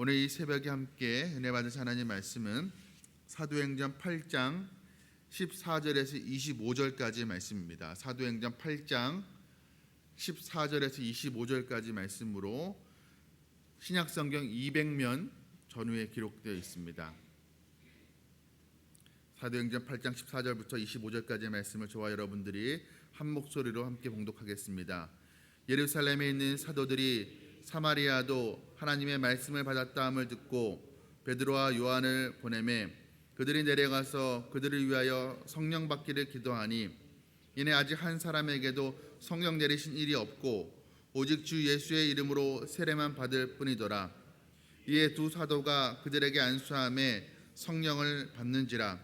오늘 이 새벽에 함께 은혜 받은 하나님 말씀은 사도행전 8장 14절에서 25절까지 말씀입니다. 사도행전 8장 14절에서 25절까지 말씀으로 신약성경 200면 전후에 기록되어 있습니다. 사도행전 8장 14절부터 25절까지의 말씀을 저와 여러분들이 한 목소리로 함께 봉독하겠습니다. 예루살렘에 있는 사도들이 사마리아도 하나님의 말씀을 받았다함을 듣고 베드로와 요한을 보내매 그들이 내려가서 그들을 위하여 성령 받기를 기도하니 이내 아직 한 사람에게도 성령 내리신 일이 없고 오직 주 예수의 이름으로 세례만 받을 뿐이더라. 이에 두 사도가 그들에게 안수하매 성령을 받는지라.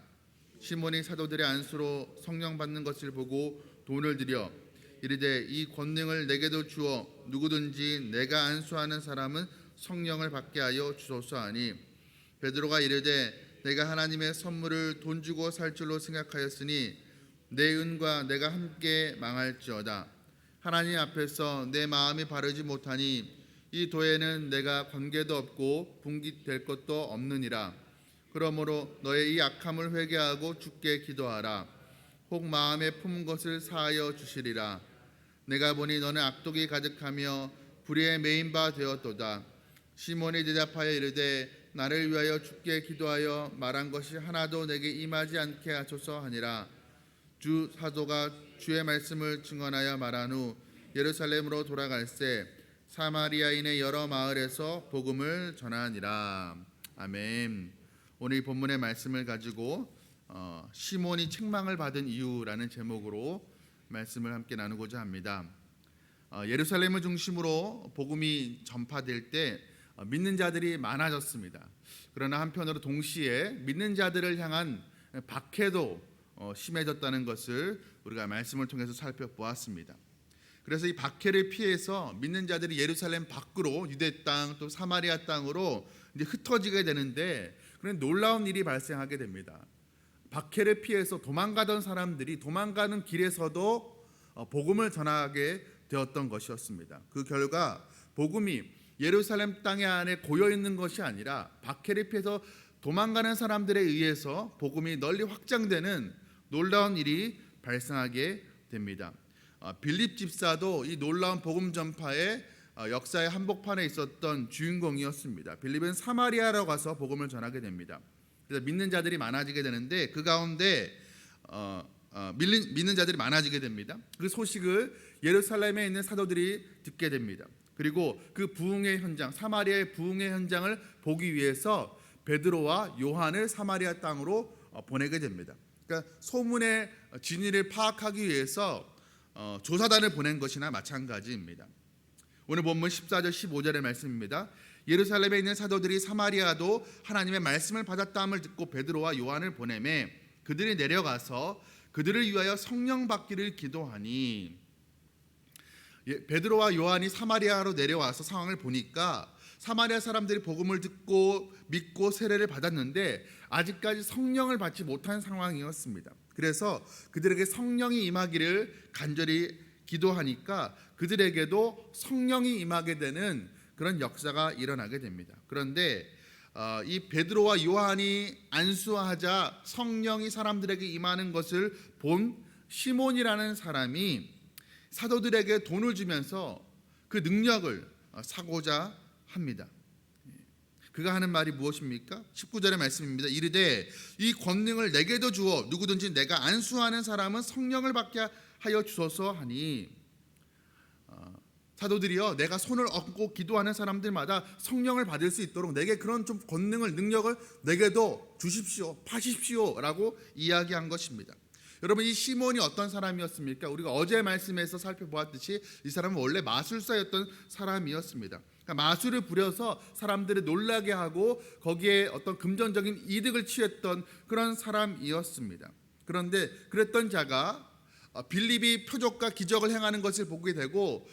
시몬이 사도들의 안수로 성령 받는 것을 보고 돈을 들여 이르되 이 권능을 내게도 주어 누구든지 내가 안수하는 사람은 성령을 받게 하여 주소서 하니 베드로가 이르되 내가 하나님의 선물을 돈 주고 살 줄로 생각하였으니 내 은과 내가 함께 망할지어다. 하나님 앞에서 내 마음이 바르지 못하니 이 도에는 내가 관계도 없고 분깃될 것도 없느니라. 그러므로 너의 이 악함을 회개하고 주께 기도하라. 혹 마음에 품은 것을 사하여 주시리라. 내가 보니 너는 악독이 가득하며 불의에 매인 바 되었도다. 시몬이 대답하여 이르되 나를 위하여 주께 기도하여 말한 것이 하나도 내게 임하지 않게 하소서 하니라. 주 사도가 주의 말씀을 증언하여 말한 후 예루살렘으로 돌아갈새 사마리아인의 여러 마을에서 복음을 전하니라. 아멘. 오늘 이 본문의 말씀을 가지고 시몬이 책망을 받은 이유라는 제목으로 말씀을 함께 나누고자 합니다. 예루살렘을 중심으로 복음이 전파될 때 믿는 자들이 많아졌습니다. 그러나 한편으로 동시에 믿는 자들을 향한 박해도 심해졌다는 것을 우리가 말씀을 통해서 살펴보았습니다. 그래서 이 박해를 피해서 믿는 자들이 예루살렘 밖으로 유대 땅 또 사마리아 땅으로 이제 흩어지게 되는데 그런 놀라운 일이 발생하게 됩니다. 박해를 피해서 도망가던 사람들이 도망가는 길에서도 복음을 전하게 되었던 것이었습니다. 그 결과 복음이 예루살렘 땅에 안에 고여 있는 것이 아니라 박해를 피해서 도망가는 사람들에 의해서 복음이 널리 확장되는 놀라운 일이 발생하게 됩니다. 빌립 집사도 이 놀라운 복음 전파의 역사의 한복판에 있었던 주인공이었습니다. 빌립은 사마리아로 가서 복음을 전하게 됩니다. 그래서 믿는 자들이 많아지게 되는데 그 가운데 믿는 자들이 많아지게 됩니다. 그 소식을 예루살렘에 있는 사도들이 듣게 됩니다. 그리고 그 부흥의 현장, 사마리아의 부흥의 현장을 보기 위해서 베드로와 요한을 사마리아 땅으로 보내게 됩니다. 그러니까 소문의 진위를 파악하기 위해서 조사단을 보낸 것이나 마찬가지입니다. 오늘 본문 14절 15절의 말씀입니다. 예루살렘에 있는 사도들이 사마리아도 하나님의 말씀을 받았다함을 듣고 베드로와 요한을 보내매 그들이 내려가서 그들을 위하여 성령 받기를 기도하니 베드로와 요한이 사마리아로 내려와서 상황을 보니까 사마리아 사람들이 복음을 듣고 믿고 세례를 받았는데 아직까지 성령을 받지 못한 상황이었습니다. 그래서 그들에게 성령이 임하기를 간절히 기도하니까 그들에게도 성령이 임하게 되는 그런 역사가 일어나게 됩니다. 그런데 이 베드로와 요한이 안수하자 성령이 사람들에게 임하는 것을 본 시몬이라는 사람이 사도들에게 돈을 주면서 그 능력을 사고자 합니다. 그가 하는 말이 무엇입니까? 19절의 말씀입니다. 이르되 이 권능을 내게도 주어 누구든지 내가 안수하는 사람은 성령을 받게 하여 주소서 하니 사도들이요 내가 손을 얹고 기도하는 사람들마다 성령을 받을 수 있도록 내게 그런 좀 권능을 능력을 내게도 주십시오 파십시오 라고 이야기한 것입니다. 여러분 이 시몬이 어떤 사람이었습니까? 우리가 어제 말씀에서 살펴보았듯이 이 사람은 원래 마술사였던 사람이었습니다. 그러니까 마술을 부려서 사람들을 놀라게 하고 거기에 어떤 금전적인 이득을 취했던 그런 사람이었습니다. 그런데 그랬던 자가 빌립이 표적과 기적을 행하는 것을 보게 되고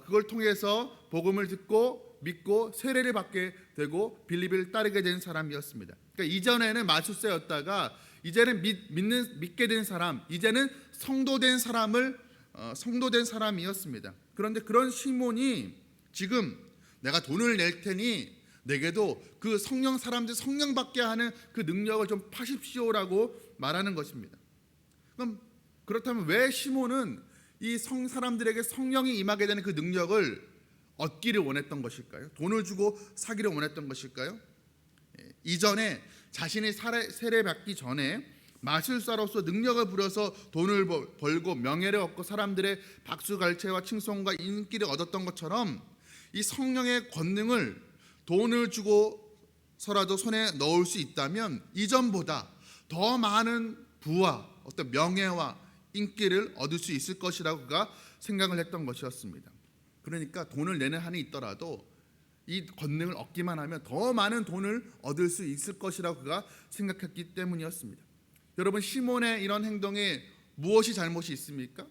그걸 통해서 복음을 듣고 믿고 세례를 받게 되고 빌립을 따르게 된 사람이었습니다. 그러니까 이전에는 마술사였다가 이제는 믿게 된 사람, 이제는 성도된 사람이었습니다. 그런데 그런 시몬이 지금 내가 돈을 낼 테니 내게도 그 성령 사람들 성령 받게 하는 그 능력을 좀 파십시오라고 말하는 것입니다. 그럼 그렇다면 왜 시몬은 이 사람들에게 성령이 임하게 되는 그 능력을 얻기를 원했던 것일까요? 돈을 주고 사기를 원했던 것일까요? 이전에 자신이 세례받기 전에 마술사로서 능력을 부려서 돈을 벌고 명예를 얻고 사람들의 박수갈채와 칭송과 인기를 얻었던 것처럼 이 성령의 권능을 돈을 주고서라도 손에 넣을 수 있다면 이전보다 더 많은 부와 어떤 명예와 인기를 얻을 수 있을 것이라고 그가 생각을 했던 것이었습니다. 그러니까 돈을 내는 한이 있더라도 이 권능을 얻기만 하면 더 많은 돈을 얻을 수 있을 것이라고 그가 생각했기 때문이었습니다. 여러분, 시몬의 이런 행동에 무엇이 잘못이 있습니까?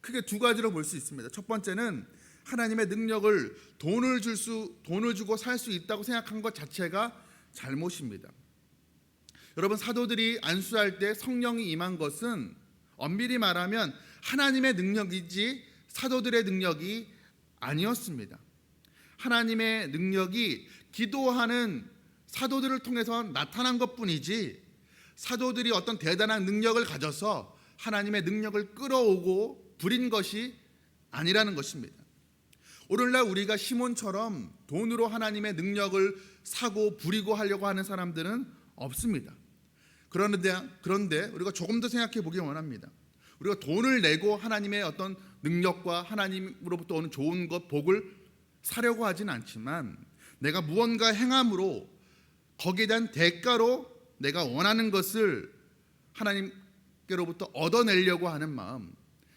크게 두 가지로 볼 수 있습니다. 첫 번째는 하나님의 능력을 돈을 주고 살 수 있다고 생각한 것 자체가 잘못입니다. 여러분, 사도들이 안수할 때 성령이 임한 것은 엄밀히 말하면 하나님의 능력이지 사도들의 능력이 아니었습니다. 하나님의 능력이 기도하는 사도들을 통해서 나타난 것뿐이지 사도들이 어떤 대단한 능력을 가져서 하나님의 능력을 끌어오고 부린 것이 아니라는 것입니다. 오늘날 우리가 시몬처럼 돈으로 하나님의 능력을 사고 부리고 하려고 하는 사람들은 없습니다. 그런데 우리가 조금 더 생각해 보기 원합니다. 우리가 돈을 내고 하나님의 어떤 능력과 하나님으로부터 오는 좋은 것, 복을 사려고 하진 않지만 내가 무언가 행함으로 거기에 대한 대가로 내가 원하는 것을 하나님께로부터 얻어내려고 하는 마음,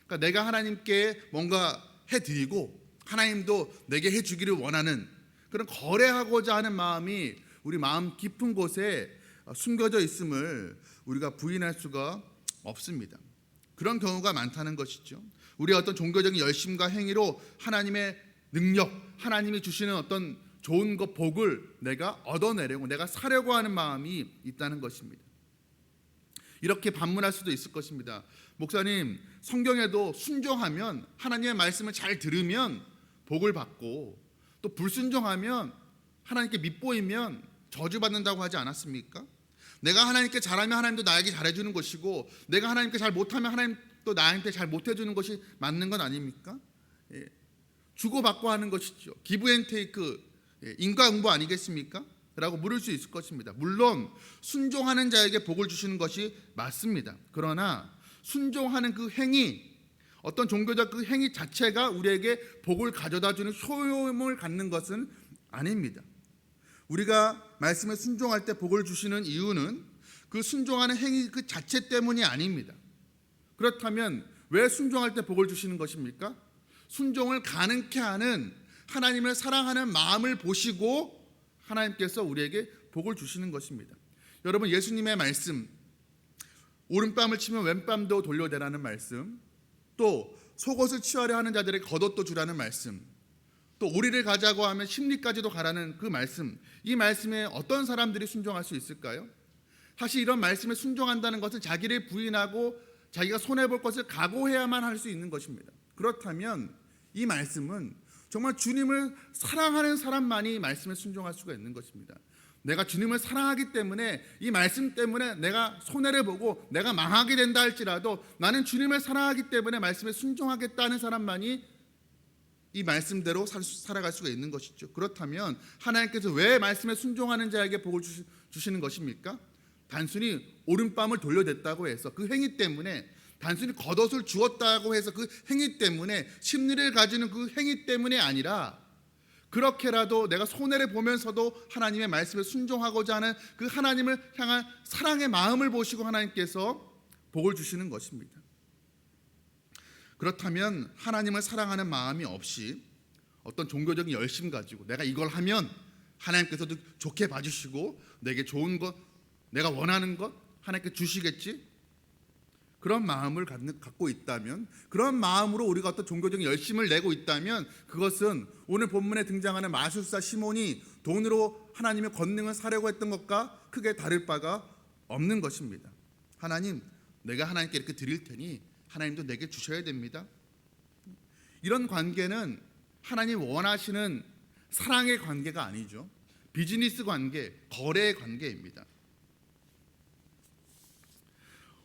그러니까 내가 하나님께 뭔가 해드리고 하나님도 내게 해주기를 원하는 그런 거래하고자 하는 마음이 우리 마음 깊은 곳에 숨겨져 있음을 우리가 부인할 수가 없습니다. 그런 경우가 많다는 것이죠. 우리의 어떤 종교적인 열심과 행위로 하나님의 능력, 하나님이 주시는 어떤 좋은 것, 복을 내가 얻어내려고, 내가 사려고 하는 마음이 있다는 것입니다. 이렇게 반문할 수도 있을 것입니다. 목사님, 성경에도 순종하면, 하나님의 말씀을 잘 들으면 복을 받고, 또 불순종하면 하나님께 밉보이면 저주받는다고 하지 않았습니까? 내가 하나님께 잘하면 하나님도 나에게 잘해주는 것이고, 내가 하나님께 잘 못하면 하나님도 나한테 잘 못해주는 것이 맞는 건 아닙니까? 주고받고 하는 것이죠. 기브 앤 테이크, 인과응보 아니겠습니까? 라고 물을 수 있을 것입니다. 물론 순종하는 자에게 복을 주시는 것이 맞습니다. 그러나 순종하는 그 행위, 어떤 종교적 그 행위 자체가 우리에게 복을 가져다주는 효용을 갖는 것은 아닙니다. 우리가 말씀에 순종할 때 복을 주시는 이유는 그 순종하는 행위 그 자체 때문이 아닙니다. 그렇다면 왜 순종할 때 복을 주시는 것입니까? 순종을 가능케 하는 하나님을 사랑하는 마음을 보시고 하나님께서 우리에게 복을 주시는 것입니다. 여러분, 예수님의 말씀, 오른뺨을 치면 왼뺨도 돌려대라는 말씀, 또 속옷을 치하려 하는 자들에게 겉옷도 주라는 말씀, 또 오리를 가자고 하면 심리까지도 가라는 그 말씀, 이 말씀에 어떤 사람들이 순종할 수 있을까요? 사실 이런 말씀에 순종한다는 것은 자기를 부인하고 자기가 손해볼 것을 각오해야만 할 수 있는 것입니다. 그렇다면 이 말씀은 정말 주님을 사랑하는 사람만이 말씀에 순종할 수가 있는 것입니다. 내가 주님을 사랑하기 때문에 이 말씀 때문에 내가 손해를 보고 내가 망하게 된다 할지라도 나는 주님을 사랑하기 때문에 말씀에 순종하겠다는 사람만이 이 말씀대로 살아갈 수가 있는 것이죠. 그렇다면 하나님께서 왜 말씀에 순종하는 자에게 복을 주시는 것입니까? 단순히 오른뺨을 돌려댔다고 해서 그 행위 때문에, 단순히 겉옷을 주었다고 해서 그 행위 때문에, 심리를 가지는 그 행위 때문이 아니라 그렇게라도 내가 손해를 보면서도 하나님의 말씀에 순종하고자 하는 그 하나님을 향한 사랑의 마음을 보시고 하나님께서 복을 주시는 것입니다. 그렇다면 하나님을 사랑하는 마음이 없이 어떤 종교적인 열심 가지고 내가 이걸 하면 하나님께서도 좋게 봐주시고 내게 좋은 것, 내가 원하는 것 하나님께 주시겠지, 그런 마음을 갖고 있다면, 그런 마음으로 우리가 어떤 종교적인 열심을 내고 있다면 그것은 오늘 본문에 등장하는 마술사 시몬이 돈으로 하나님의 권능을 사려고 했던 것과 크게 다를 바가 없는 것입니다. 하나님, 내가 하나님께 이렇게 드릴 테니 하나님도 내게 주셔야 됩니다. 이런 관계는 하나님 원하시는 사랑의 관계가 아니죠. 비즈니스 관계, 거래 관계입니다.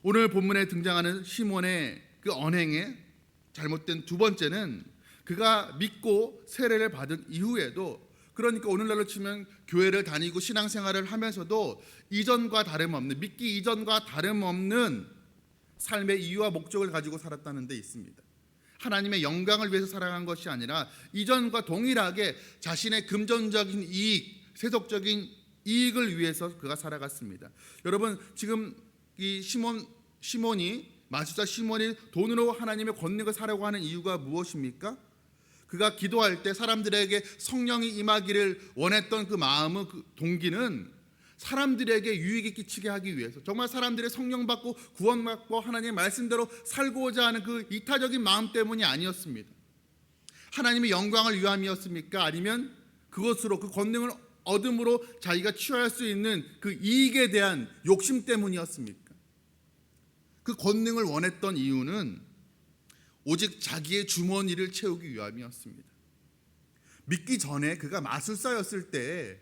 오늘 본문에 등장하는 시몬의 그 언행의 잘못된 두 번째는 그가 믿고 세례를 받은 이후에도, 그러니까 오늘날로 치면 교회를 다니고 신앙생활을 하면서도 이전과 다름없는, 믿기 이전과 다름없는 삶의 이유와 목적을 가지고 살았다는 데 있습니다. 하나님의 영광을 위해서 살아간 것이 아니라 이전과 동일하게 자신의 금전적인 이익, 세속적인 이익을 위해서 그가 살아갔습니다. 여러분, 지금 이 시몬이 마술사 시몬이 돈으로 하나님의 권능을 사려고 하는 이유가 무엇입니까? 그가 기도할 때 사람들에게 성령이 임하기를 원했던 그 마음의 그 동기는 사람들에게 유익이 끼치게 하기 위해서, 정말 사람들의 성령 받고 구원받고 하나님의 말씀대로 살고자 하는 그 이타적인 마음 때문이 아니었습니다. 하나님의 영광을 위함이었습니까? 아니면 그것으로, 그 권능을 얻음으로 자기가 취할 수 있는 그 이익에 대한 욕심 때문이었습니까? 그 권능을 원했던 이유는 오직 자기의 주머니를 채우기 위함이었습니다. 믿기 전에 그가 마술사였을 때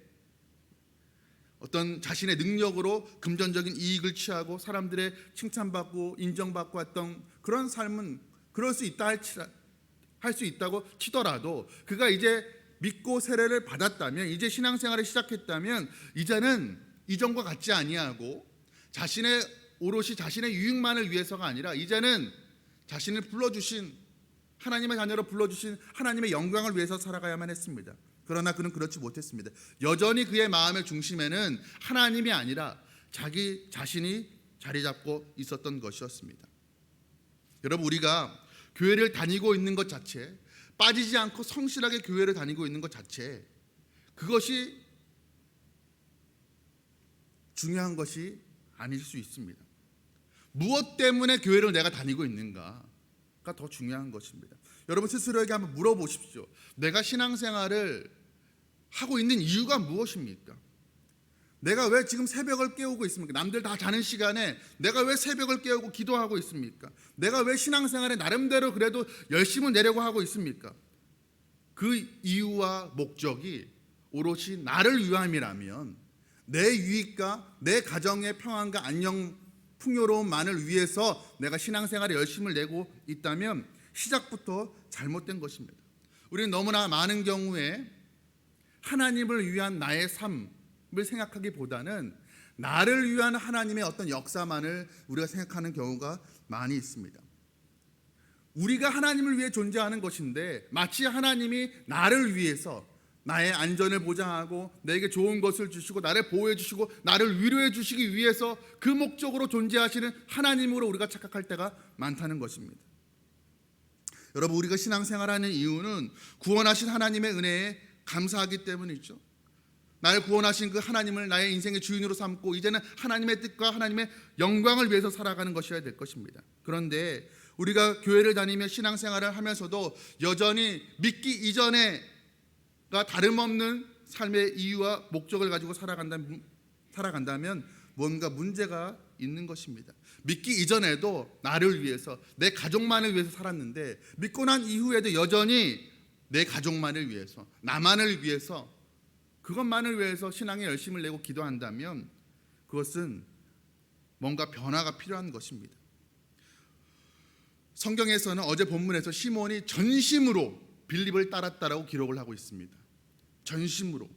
어떤 자신의 능력으로 금전적인 이익을 취하고 사람들의 칭찬받고 인정받고 했던 그런 삶은 그럴 수 있다 할 수 있다고 치더라도, 그가 이제 믿고 세례를 받았다면, 이제 신앙생활을 시작했다면, 이제는 이전과 같지 아니하고 오롯이 자신의 유익만을 위해서가 아니라 이제는 자신을 불러주신, 하나님의 자녀로 불러주신 하나님의 영광을 위해서 살아가야만 했습니다. 그러나 그는 그렇지 못했습니다. 여전히 그의 마음의 중심에는 하나님이 아니라 자기 자신이 자리 잡고 있었던 것이었습니다. 여러분, 우리가 교회를 다니고 있는 것 자체, 빠지지 않고 성실하게 교회를 다니고 있는 것 자체, 그것이 중요한 것이 아닐 수 있습니다. 무엇 때문에 교회를 내가 다니고 있는가가 더 중요한 것입니다. 여러분 스스로에게 한번 물어보십시오. 내가 신앙생활을 하고 있는 이유가 무엇입니까? 내가 왜 지금 새벽을 깨우고 있습니까? 남들 다 자는 시간에 내가 왜 새벽을 깨우고 기도하고 있습니까? 내가 왜 신앙생활에 나름대로 그래도 열심을 내려고 하고 있습니까? 그 이유와 목적이 오롯이 나를 위함이라면, 내 유익과 내 가정의 평안과 안녕, 풍요로움만을 위해서 내가 신앙생활에 열심을 내고 있다면 시작부터 잘못된 것입니다. 우리는 너무나 많은 경우에 하나님을 위한 나의 삶을 생각하기보다는 나를 위한 하나님의 어떤 역사만을 우리가 생각하는 경우가 많이 있습니다. 우리가 하나님을 위해 존재하는 것인데 마치 하나님이 나를 위해서 나의 안전을 보장하고 내게 좋은 것을 주시고 나를 보호해 주시고 나를 위로해 주시기 위해서 그 목적으로 존재하시는 하나님으로 우리가 착각할 때가 많다는 것입니다. 여러분, 우리가 신앙생활하는 이유는 구원하신 하나님의 은혜에 감사하기 때문이죠. 나를 구원하신 그 하나님을 나의 인생의 주인으로 삼고 이제는 하나님의 뜻과 하나님의 영광을 위해서 살아가는 것이어야 될 것입니다. 그런데 우리가 교회를 다니며 신앙생활을 하면서도 여전히 믿기 이전에가 다름없는 삶의 이유와 목적을 가지고 살아간다면 뭔가 문제가 있는 것입니다. 믿기 이전에도 나를 위해서, 내 가족만을 위해서 살았는데 믿고 난 이후에도 여전히 내 가족만을 위해서, 나만을 위해서, 그것만을 위해서 신앙에 열심을 내고 기도한다면 그것은 뭔가 변화가 필요한 것입니다. 성경에서는 어제 본문에서 시몬이 전심으로 빌립을 따랐다라고 기록을 하고 있습니다. 전심으로,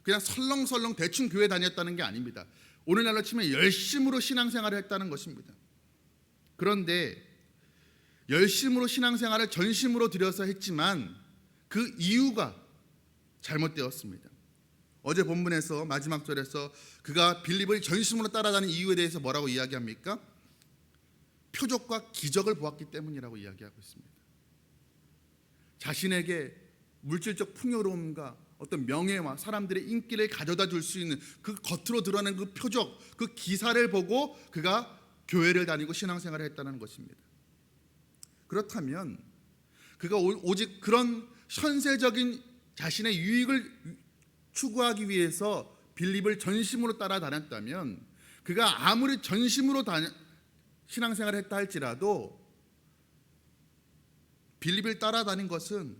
그냥 설렁설렁 대충 교회 다녔다는 게 아닙니다. 오늘날로 치면 열심으로 신앙생활을 했다는 것입니다. 그런데 열심으로 신앙생활을 전심으로 들여서 했지만 그 이유가 잘못되었습니다. 어제 본문에서 마지막 절에서 그가 빌립을 전심으로 따라다니는 이유에 대해서 뭐라고 이야기합니까? 표적과 기적을 보았기 때문이라고 이야기하고 있습니다. 자신에게 물질적 풍요로움과 어떤 명예와 사람들의 인기를 가져다 줄 수 있는 그 겉으로 드러나는 그 표적, 그 기사를 보고 그가 교회를 다니고 신앙생활을 했다는 것입니다. 그렇다면 그가 오직 그런 현세적인 자신의 유익을 추구하기 위해서 빌립을 전심으로 따라다녔다면, 그가 아무리 전심으로 신앙생활을 했다 할지라도 빌립을 따라다닌 것은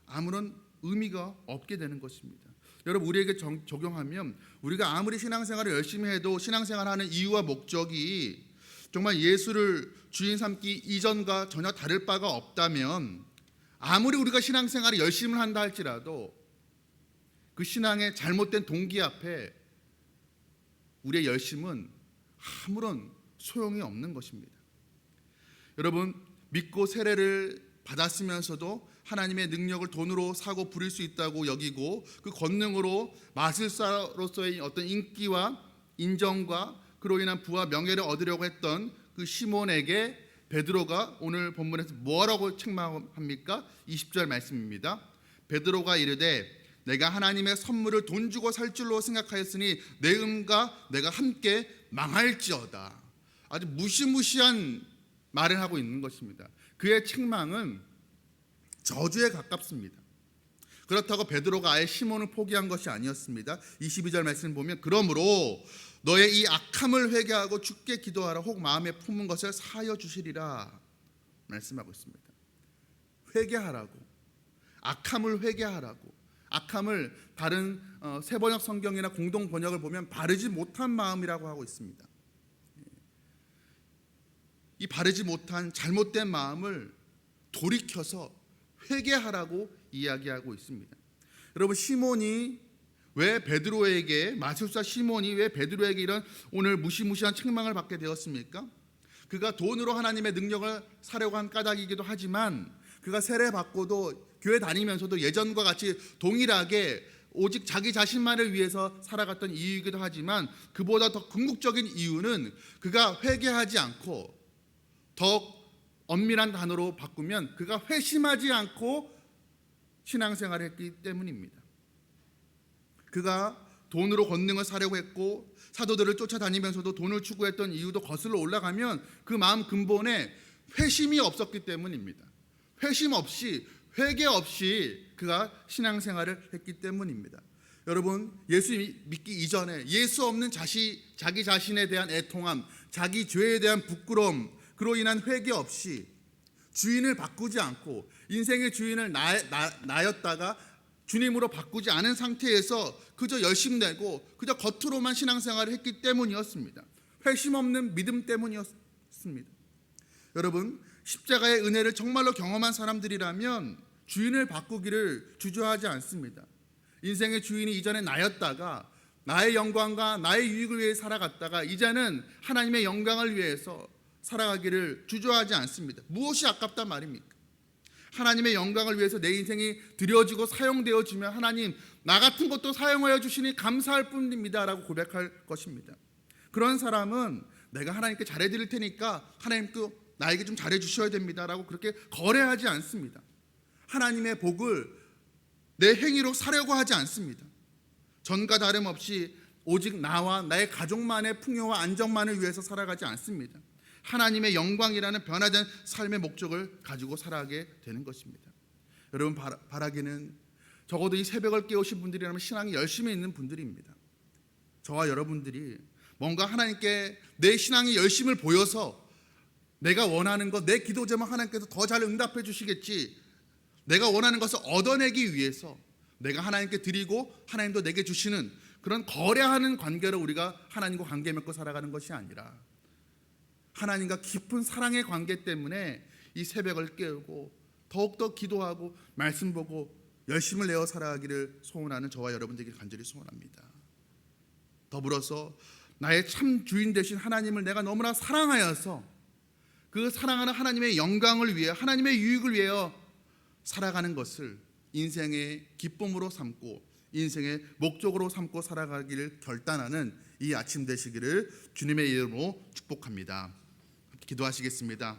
아무런 의미가 없게 되는 것입니다. 여러분 우리에게 적용하면 우리가 아무리 신앙생활을 열심히 해도 신앙생활하는 이유와 목적이 정말 예수를 주인 삼기 이전과 전혀 다를 바가 없다면 아무리 우리가 신앙생활을 열심히 한다 할지라도 그 신앙의 잘못된 동기 앞에 우리의 열심은 아무런 소용이 없는 것입니다. 여러분 믿고 세례를 받았으면서도 하나님의 능력을 돈으로 사고 부릴 수 있다고 여기고 그 권능으로 마술사로서의 어떤 인기와 인정과 그로 인한 부와 명예를 얻으려고 했던 그 시몬에게 베드로가 오늘 본문에서 뭐라고 책망합니까? 20절 말씀입니다. 베드로가 이르되 내가 하나님의 선물을 돈 주고 살 줄로 생각하였으니 내 음과 내가 함께 망할지어다. 아주 무시무시한 말을 하고 있는 것입니다. 그의 책망은 저주에 가깝습니다. 그렇다고 베드로가 아예 시몬을 포기한 것이 아니었습니다. 22절 말씀 보면 그러므로 너의 이 악함을 회개하고 주께 기도하라. 혹 마음에 품은 것을 사하여 주시리라 말씀하고 있습니다. 회개하라고, 악함을 회개하라고. 악함을 다른 새번역 성경이나 공동 번역을 보면 바르지 못한 마음이라고 하고 있습니다. 이 바르지 못한 잘못된 마음을 돌이켜서 회개하라고 이야기하고 있습니다. 여러분 시몬이 왜 베드로에게 마술사 시몬이 왜 베드로에게 이런 오늘 무시무시한 책망을 받게 되었습니까? 그가 돈으로 하나님의 능력을 사려고 한 까닭이기도 하지만 그가 세례 받고도 교회 다니면서도 예전과 같이 동일하게 오직 자기 자신만을 위해서 살아갔던 이유이기도 하지만 그보다 더 궁극적인 이유는 그가 회개하지 않고 더 엄밀한 단어로 바꾸면 그가 회심하지 않고 신앙생활을 했기 때문입니다. 그가 돈으로 권능을 사려고 했고 사도들을 쫓아다니면서도 돈을 추구했던 이유도 거슬러 올라가면 그 마음 근본에 회심이 없었기 때문입니다. 회심 없이 회개 없이 그가 신앙생활을 했기 때문입니다. 여러분 예수 믿기 이전에 예수 없는 자기 자신에 대한 애통함, 자기 죄에 대한 부끄러움, 그로 인한 회개 없이 주인을 바꾸지 않고 인생의 주인을 나였다가 주님으로 바꾸지 않은 상태에서 그저 열심 내고 그저 겉으로만 신앙생활을 했기 때문이었습니다. 회심 없는 믿음 때문이었습니다. 여러분 십자가의 은혜를 정말로 경험한 사람들이라면 주인을 바꾸기를 주저하지 않습니다. 인생의 주인이 이전에 나였다가 나의 영광과 나의 유익을 위해 살아갔다가 이제는 하나님의 영광을 위해서 살아가기를 주저하지 않습니다. 무엇이 아깝단 말입니까? 하나님의 영광을 위해서 내 인생이 드려지고 사용되어지면 하나님 나 같은 것도 사용하여 주시니 감사할 뿐입니다 라고 고백할 것입니다. 그런 사람은 내가 하나님께 잘해드릴 테니까 하나님도 나에게 좀 잘해주셔야 됩니다 라고 그렇게 거래하지 않습니다. 하나님의 복을 내 행위로 사려고 하지 않습니다. 전과 다름없이 오직 나와 나의 가족만의 풍요와 안정만을 위해서 살아가지 않습니다. 하나님의 영광이라는 변화된 삶의 목적을 가지고 살아가게 되는 것입니다. 여러분 바라기는 적어도 이 새벽을 깨우신 분들이라면 신앙이 열심히 있는 분들입니다. 저와 여러분들이 뭔가 하나님께 내 신앙의 열심을 보여서 내가 원하는 것, 내 기도 제목 하나님께서 더 잘 응답해 주시겠지, 내가 원하는 것을 얻어내기 위해서 내가 하나님께 드리고 하나님도 내게 주시는 그런 거래하는 관계로 우리가 하나님과 관계 맺고 살아가는 것이 아니라 하나님과 깊은 사랑의 관계 때문에 이 새벽을 깨우고 더욱더 기도하고 말씀 보고 열심을 내어 살아가기를 소원하는 저와 여러분들에게 간절히 소원합니다. 더불어서 나의 참 주인 되신 하나님을 내가 너무나 사랑하여서 그 사랑하는 하나님의 영광을 위해 하나님의 유익을 위하여 살아가는 것을 인생의 기쁨으로 삼고 인생의 목적으로 삼고 살아가기를 결단하는 이 아침 되시기를 주님의 이름으로 축복합니다. 기도하시겠습니다.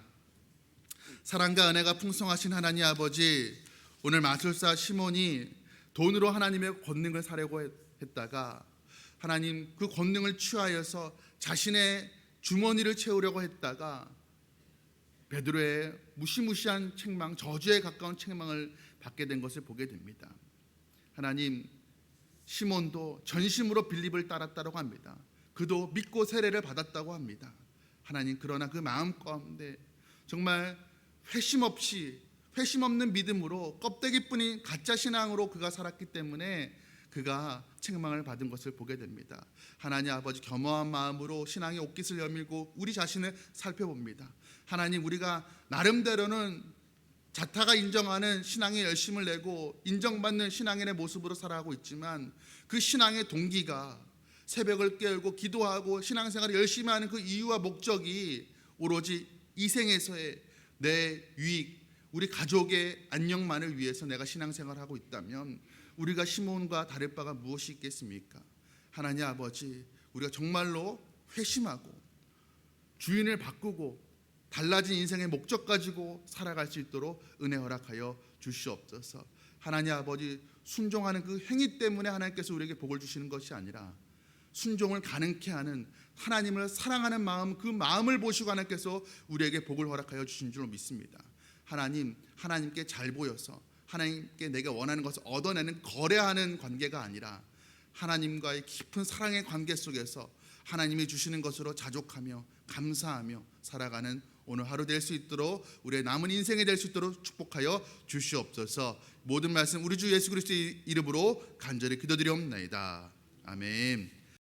사랑과 은혜가 풍성하신 하나님 아버지, 오늘 마술사 시몬이 돈으로 하나님의 권능을 사려고 했다가 하나님 그 권능을 취하여서 자신의 주머니를 채우려고 했다가 베드로의 무시무시한 책망, 저주에 가까운 책망을 받게 된 것을 보게 됩니다. 하나님, 시몬도 전심으로 빌립을 따랐다고 합니다. 그도 믿고 세례를 받았다고 합니다. 하나님, 그러나 그 마음 가운데 정말 회심 없는 믿음으로 껍데기뿐인 가짜 신앙으로 그가 살았기 때문에 그가 책망을 받은 것을 보게 됩니다. 하나님 아버지, 겸허한 마음으로 신앙의 옷깃을 여밀고 우리 자신을 살펴봅니다. 하나님, 우리가 나름대로는 자타가 인정하는 신앙의 열심을 내고 인정받는 신앙인의 모습으로 살아가고 있지만, 그 신앙의 동기가 새벽을 깨우고 기도하고 신앙생활을 열심히 하는 그 이유와 목적이 오로지 이 생에서의 내 유익, 우리 가족의 안녕만을 위해서 내가 신앙생활을 하고 있다면 우리가 시몬과 다를 바가 무엇이 있겠습니까? 하나님 아버지, 우리가 정말로 회심하고 주인을 바꾸고 달라진 인생의 목적 가지고 살아갈 수 있도록 은혜 허락하여 주시옵소서. 하나님 아버지, 순종하는 그 행위 때문에 하나님께서 우리에게 복을 주시는 것이 아니라 순종을 가능케 하는 하나님을 사랑하는 마음, 그 마음을 보시고 하나님께서 우리에게 복을 허락하여 주신 줄로 믿습니다. 하나님, 하나님께 잘 보여서 하나님께 내가 원하는 것을 얻어내는 거래하는 관계가 아니라 하나님과의 깊은 사랑의 관계 속에서 하나님이 주시는 것으로 자족하며 감사하며 살아가는 오늘 하루 될 수 있도록, 우리의 남은 인생이 될 수 있도록 축복하여 주시옵소서. 모든 말씀 우리 주 예수 그리스도의 이름으로 간절히 기도드리옵나이다. 아멘.